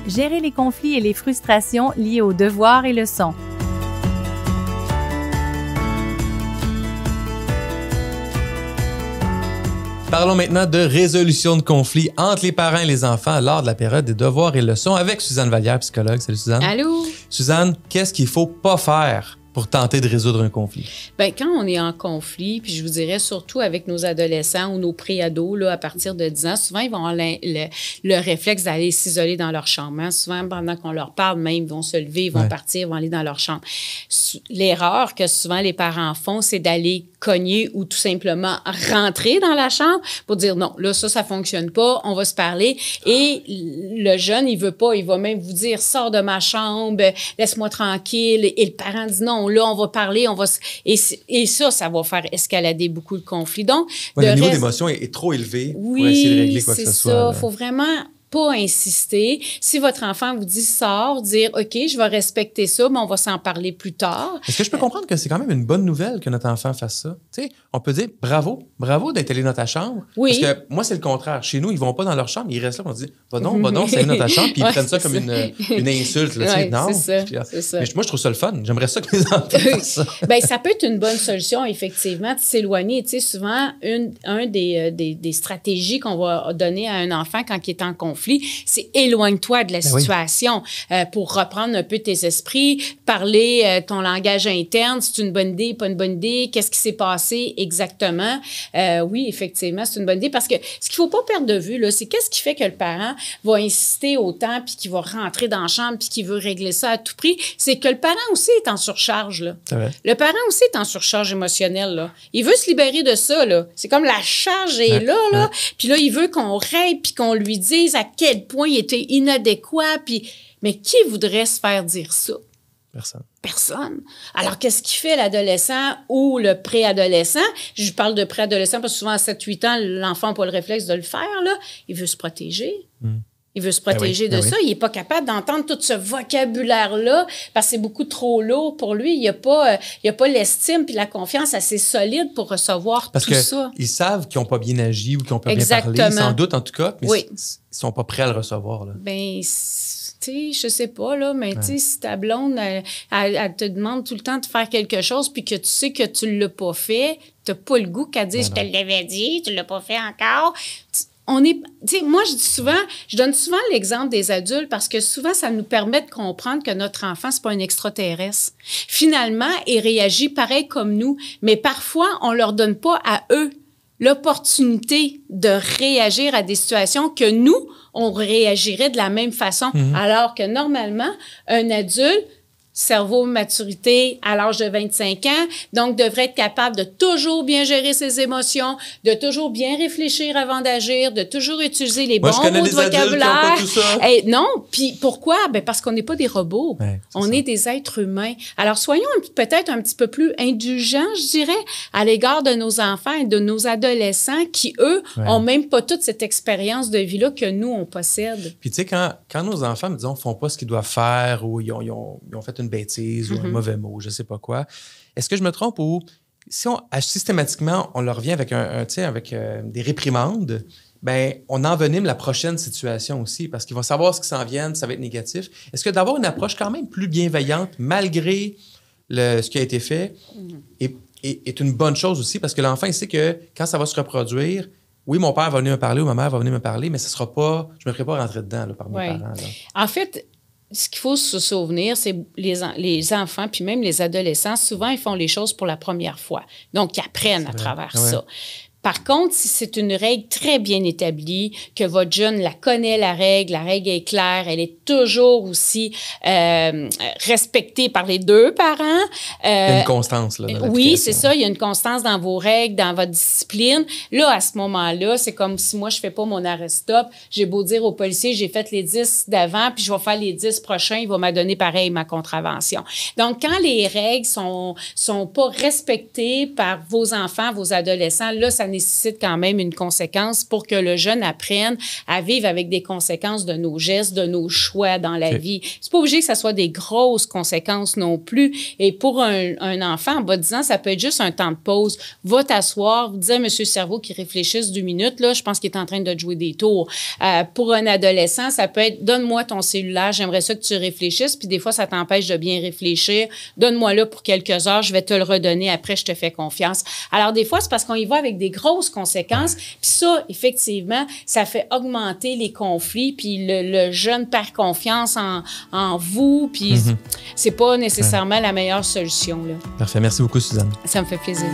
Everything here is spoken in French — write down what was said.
Gérer les conflits et les frustrations liés aux devoirs et leçons. Parlons maintenant de résolution de conflits entre les parents et les enfants lors de la période des devoirs et leçons avec Suzanne Vallière, psychologue. Salut Suzanne. Allô? Suzanne, qu'est-ce qu'il ne faut pas faire pour tenter de résoudre un conflit? Bien, quand on est en conflit, puis je vous dirais surtout avec nos adolescents ou nos pré-ados, là, à partir de 10 ans, souvent, ils vont avoir le réflexe d'aller s'isoler dans leur chambre. Hein. Souvent, pendant qu'on leur parle, même, ils vont se lever, ils vont partir, ils vont aller dans leur chambre. L'erreur que souvent les parents font, c'est d'aller cogner ou tout simplement rentrer dans la chambre pour dire non, là, ça fonctionne pas, on va se parler. Et le jeune, il veut pas, il va même vous dire, sors de ma chambre, laisse-moi tranquille. Et le parent dit non, là, on va parler, et ça va faire escalader beaucoup de conflits. Donc, le niveau d'émotion est trop élevé pour essayer de régler quoi que ce soit. Oui, c'est ça. Il faut vraiment pas insister. Si votre enfant vous dit sors, dire OK, je vais respecter ça, mais on va s'en parler plus tard. Est-ce que je peux comprendre que c'est quand même une bonne nouvelle que notre enfant fasse ça? Tu sais, on peut dire bravo d'être allé dans ta chambre. Oui. Parce que moi, c'est le contraire. Chez nous, ils vont pas dans leur chambre, ils restent là, on dit va donc, c'est allé dans ta chambre, puis ils prennent ça comme une insulte. Là, non, c'est ça. Mais moi, je trouve ça le fun. J'aimerais ça que mes enfants fassent ça. Bien, ça peut être une bonne solution, effectivement, de s'éloigner. Tu sais, souvent, un des stratégies qu'on va donner à un enfant quand il est en conflit, c'est éloigne-toi de la situation pour reprendre un peu tes esprits, parler ton langage interne, c'est une bonne idée, pas une bonne idée, qu'est-ce qui s'est passé exactement. Oui, effectivement, c'est une bonne idée parce que ce qu'il faut pas perdre de vue, là, c'est qu'est-ce qui fait que le parent va insister autant puis qu'il va rentrer dans la chambre puis qu'il veut régler ça à tout prix, c'est que le parent aussi est en surcharge, là. C'est vrai. Le parent aussi est en surcharge émotionnelle, là. Il veut se libérer de ça, là. C'est comme la charge est là. Puis là, il veut qu'on règle puis qu'on lui dise à quel point il était inadéquat. Mais qui voudrait se faire dire ça? Personne. Alors, qu'est-ce qu'il fait l'adolescent ou le préadolescent? Je parle de préadolescent parce que souvent, à 7-8 ans, l'enfant n'a pas le réflexe de le faire, là. Il veut se protéger. Il veut se protéger de ça. Il n'est pas capable d'entendre tout ce vocabulaire-là parce que c'est beaucoup trop lourd pour lui. Il n'y a pas l'estime puis la confiance assez solide pour recevoir tout ça. Parce qu'ils savent qu'ils n'ont pas bien agi ou qu'ils n'ont pas bien parlé. Ils s'en doutent, en tout cas, mais ils ne sont pas prêts à le recevoir. Là. Bien, tu sais, je sais pas, là, mais tu sais, si ta blonde, elle te demande tout le temps de faire quelque chose puis que tu sais que tu ne l'as pas fait, tu n'as pas le goût qu'elle dise « Je te l'avais dit, tu ne l'as pas fait encore ». Moi, je donne souvent l'exemple des adultes parce que souvent, ça nous permet de comprendre que notre enfant, c'est pas un extraterrestre. Finalement, il réagit pareil comme nous, mais parfois, on leur donne pas à eux l'opportunité de réagir à des situations que nous, on réagirait de la même façon. Alors que normalement, un adulte, cerveau maturité à l'âge de 25 ans, donc devrait être capable de toujours bien gérer ses émotions, de toujours bien réfléchir avant d'agir, de toujours utiliser les bons mots de vocabulaire. Non, puis pourquoi? Ben parce qu'on n'est pas des robots. On est des êtres humains. Alors soyons peut-être un petit peu plus indulgents, je dirais, à l'égard de nos enfants et de nos adolescents qui, eux, ont même pas toute cette expérience de vie-là que nous, on possède. Puis tu sais, quand nos enfants, disons, font pas ce qu'ils doivent faire ou ils ont fait une bêtise ou un mauvais mot, je sais pas quoi. Est-ce que je me trompe ou si systématiquement on leur vient avec des réprimandes, ben on envenime la prochaine situation aussi parce qu'ils vont savoir ce qui s'en vient, ça va être négatif. Est-ce que d'avoir une approche quand même plus bienveillante malgré ce qui a été fait est une bonne chose aussi parce que l'enfant il sait que quand ça va se reproduire, oui, mon père va venir me parler ou ma mère va venir me parler, mais ce sera pas, je me ferai pas rentrer dedans là, par mes parents. Là. En fait, ce qu'il faut se souvenir, c'est les enfants, puis même les adolescents, souvent, ils font les choses pour la première fois. Donc, ils apprennent à travers ça. Par contre, si c'est une règle très bien établie, que votre jeune la connaît, la règle est claire, elle est toujours aussi respectée par les deux parents. Il y a une constance, là. Oui, c'est ça. Il y a une constance dans vos règles, dans votre discipline. Là, à ce moment-là, c'est comme si moi, je fais pas mon arrêt-stop. J'ai beau dire au policier, j'ai fait les 10 d'avant, puis je vais faire les 10 prochains, il va me donner pareil ma contravention. Donc, quand les règles sont pas respectées par vos enfants, vos adolescents, là, ça nécessite quand même une conséquence pour que le jeune apprenne à vivre avec des conséquences de nos gestes, de nos choix dans la vie. C'est pas obligé que ça soit des grosses conséquences non plus. Et pour un enfant en bas de 10 ans, ça peut être juste un temps de pause. Va t'asseoir, vous disait Monsieur Cerveau qui réfléchisse 2 minutes, là, je pense qu'il est en train de jouer des tours. Pour un adolescent, ça peut être donne-moi ton cellulaire, j'aimerais ça que tu réfléchisses, puis des fois, ça t'empêche de bien réfléchir. Donne-moi-le pour quelques heures, je vais te le redonner après, je te fais confiance. Alors, des fois, c'est parce qu'on y va avec des grosses conséquences, puis ça, effectivement, ça fait augmenter les conflits, puis le jeune perd confiance en vous, puis c'est pas nécessairement la meilleure solution, là. Parfait. Merci beaucoup, Suzanne. Ça me fait plaisir.